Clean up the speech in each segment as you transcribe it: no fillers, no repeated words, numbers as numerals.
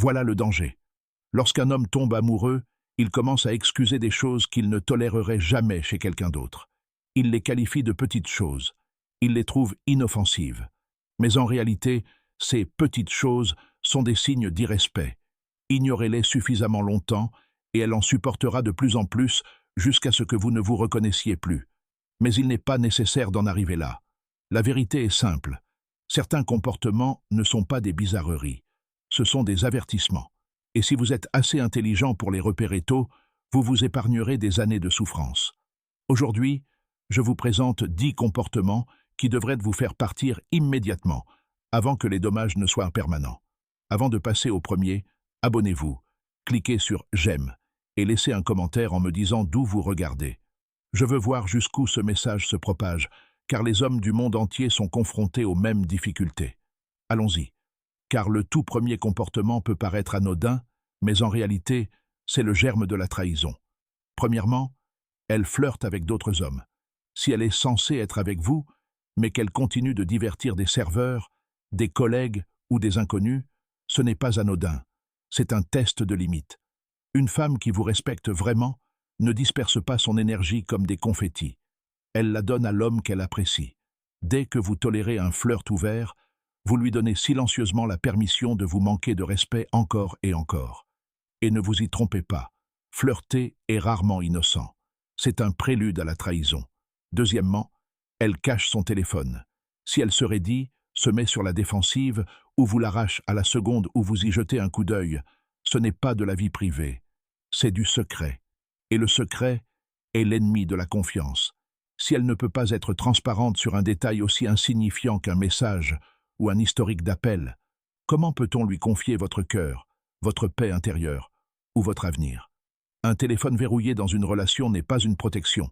Voilà le danger. Lorsqu'un homme tombe amoureux, il commence à excuser des choses qu'il ne tolérerait jamais chez quelqu'un d'autre. Il les qualifie de petites choses. Il les trouve inoffensives. Mais en réalité, ces petites choses sont des signes d'irrespect. Ignorez-les suffisamment longtemps et elle en supportera de plus en plus jusqu'à ce que vous ne vous reconnaissiez plus. Mais il n'est pas nécessaire d'en arriver là. La vérité est simple. Certains comportements ne sont pas des bizarreries. Ce sont des avertissements. Et si vous êtes assez intelligent pour les repérer tôt, vous vous épargnerez des années de souffrance. Aujourd'hui, je vous présente 10 comportements qui devraient vous faire partir immédiatement, avant que les dommages ne soient permanents. Avant de passer au premier, abonnez-vous, cliquez sur « J'aime » et laissez un commentaire en me disant d'où vous regardez. Je veux voir jusqu'où ce message se propage, car les hommes du monde entier sont confrontés aux mêmes difficultés. Allons-y, car le tout premier comportement peut paraître anodin, mais en réalité, c'est le germe de la trahison. Premièrement, elle flirte avec d'autres hommes. Si elle est censée être avec vous, mais qu'elle continue de divertir des serveurs, des collègues ou des inconnus, ce n'est pas anodin. C'est un test de limite. Une femme qui vous respecte vraiment ne disperse pas son énergie comme des confettis. Elle la donne à l'homme qu'elle apprécie. Dès que vous tolérez un flirt ouvert, vous lui donnez silencieusement la permission de vous manquer de respect encore et encore. Et ne vous y trompez pas, flirter est rarement innocent. C'est un prélude à la trahison. Deuxièmement, elle cache son téléphone. Si elle se raidit, se met sur la défensive ou vous l'arrache à la seconde où vous y jetez un coup d'œil, ce n'est pas de la vie privée, c'est du secret. Et le secret est l'ennemi de la confiance. Si elle ne peut pas être transparente sur un détail aussi insignifiant qu'un message ou un historique d'appel, comment peut-on lui confier votre cœur, votre paix intérieure ou votre avenir? Un téléphone verrouillé dans une relation n'est pas une protection,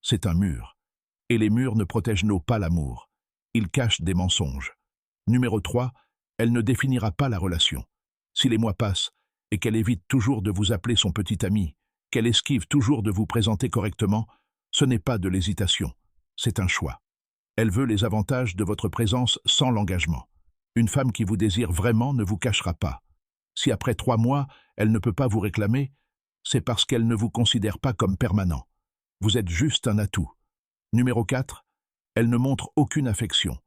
c'est un mur. Et les murs ne protègent pas l'amour. Ils cachent des mensonges. Numéro 3, elle ne définira pas la relation. Si les mois passent et qu'elle évite toujours de vous appeler son petit ami, qu'elle esquive toujours de vous présenter correctement, ce n'est pas de l'hésitation, c'est un choix. Elle veut les avantages de votre présence sans l'engagement. Une femme qui vous désire vraiment ne vous cachera pas. Si après 3 mois, elle ne peut pas vous réclamer, c'est parce qu'elle ne vous considère pas comme permanent. Vous êtes juste un atout. Numéro 4, elle ne montre aucune affection.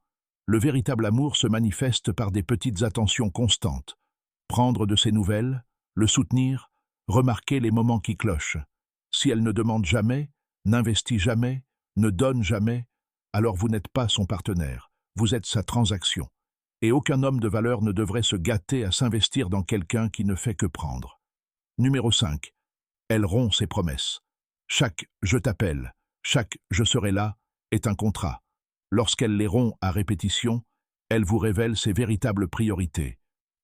Le véritable amour se manifeste par des petites attentions constantes. Prendre de ses nouvelles, le soutenir, remarquer les moments qui clochent. Si elle ne demande jamais, n'investit jamais, ne donne jamais, alors vous n'êtes pas son partenaire, vous êtes sa transaction. Et aucun homme de valeur ne devrait se gâter à s'investir dans quelqu'un qui ne fait que prendre. Numéro 5, elle rompt ses promesses. Chaque « je t'appelle », chaque « je serai là » est un contrat. Lorsqu'elle les rompt à répétition, elle vous révèle ses véritables priorités.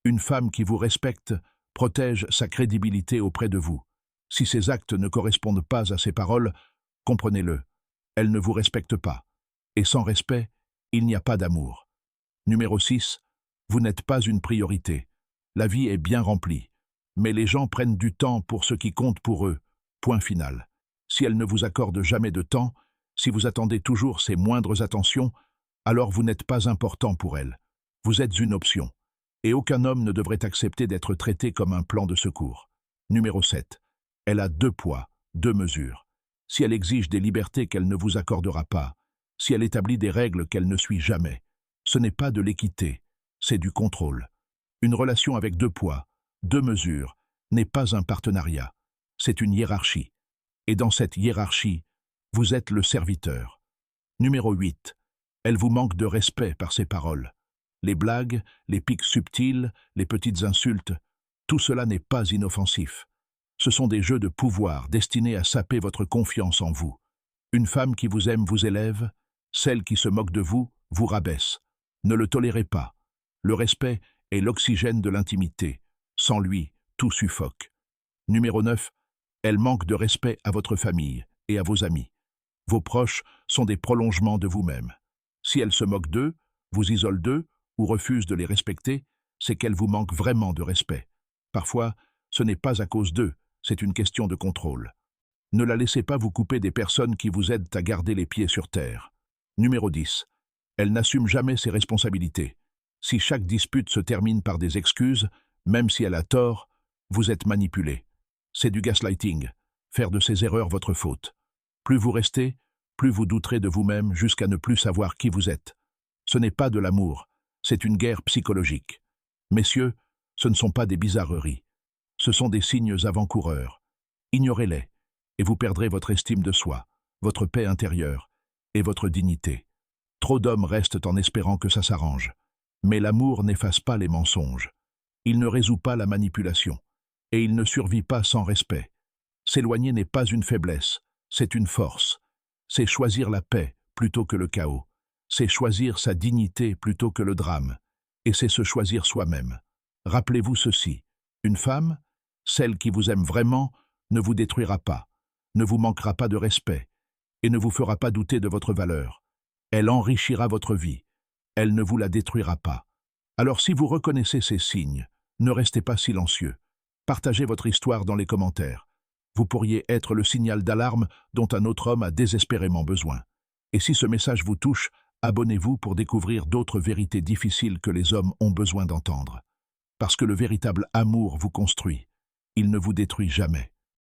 Une femme qui vous respecte protège sa crédibilité auprès de vous. Si ses actes ne correspondent pas à ses paroles, comprenez-le, elle ne vous respecte pas. Et sans respect, il n'y a pas d'amour. Numéro 6, vous n'êtes pas une priorité. La vie est bien remplie, mais les gens prennent du temps pour ce qui compte pour eux. Point final. Si elle ne vous accorde jamais de temps, si vous attendez toujours ses moindres attentions, alors vous n'êtes pas important pour elle. Vous êtes une option. Et aucun homme ne devrait accepter d'être traité comme un plan de secours. Numéro 7. Elle a 2 poids, 2 mesures. Si elle exige des libertés qu'elle ne vous accordera pas, si elle établit des règles qu'elle ne suit jamais, ce n'est pas de l'équité, c'est du contrôle. Une relation avec 2 poids, 2 mesures, n'est pas un partenariat, c'est une hiérarchie. Et dans cette hiérarchie, vous êtes le serviteur. Numéro 8. Elle vous manque de respect par ses paroles. Les blagues, les piques subtiles, les petites insultes, tout cela n'est pas inoffensif. Ce sont des jeux de pouvoir destinés à saper votre confiance en vous. Une femme qui vous aime vous élève, celle qui se moque de vous vous rabaisse. Ne le tolérez pas. Le respect est l'oxygène de l'intimité. Sans lui, tout suffoque. Numéro 9. Elle manque de respect à votre famille et à vos amis. Vos proches sont des prolongements de vous-même. Si elle se moque d'eux, vous isole d'eux ou refuse de les respecter, c'est qu'elle vous manque vraiment de respect. Parfois, ce n'est pas à cause d'eux, c'est une question de contrôle. Ne la laissez pas vous couper des personnes qui vous aident à garder les pieds sur terre. Numéro 10. Elle n'assume jamais ses responsabilités. Si chaque dispute se termine par des excuses, Même si elle a tort, vous êtes manipulé. C'est du gaslighting, faire de ses erreurs votre faute. Plus vous restez, plus vous douterez de vous-même jusqu'à ne plus savoir qui vous êtes. Ce n'est pas de l'amour, c'est une guerre psychologique. Messieurs, ce ne sont pas des bizarreries. Ce sont des signes avant-coureurs. Ignorez-les, et vous perdrez votre estime de soi, votre paix intérieure et votre dignité. Trop d'hommes restent en espérant que ça s'arrange. Mais l'amour n'efface pas les mensonges. Il ne résout pas la manipulation. Et il ne survit pas sans respect. S'éloigner n'est pas une faiblesse, c'est une force. C'est choisir la paix plutôt que le chaos. C'est choisir sa dignité plutôt que le drame. Et c'est se choisir soi-même. Rappelez-vous ceci, une femme, celle qui vous aime vraiment, ne vous détruira pas, ne vous manquera pas de respect et ne vous fera pas douter de votre valeur. Elle enrichira votre vie. Elle ne vous la détruira pas. Alors si vous reconnaissez ces signes, ne restez pas silencieux. Partagez votre histoire dans les commentaires. Vous pourriez être le signal d'alarme dont un autre homme a désespérément besoin. Et si ce message vous touche, abonnez-vous pour découvrir d'autres vérités difficiles que les hommes ont besoin d'entendre. Parce que le véritable amour vous construit. Il ne vous détruit jamais.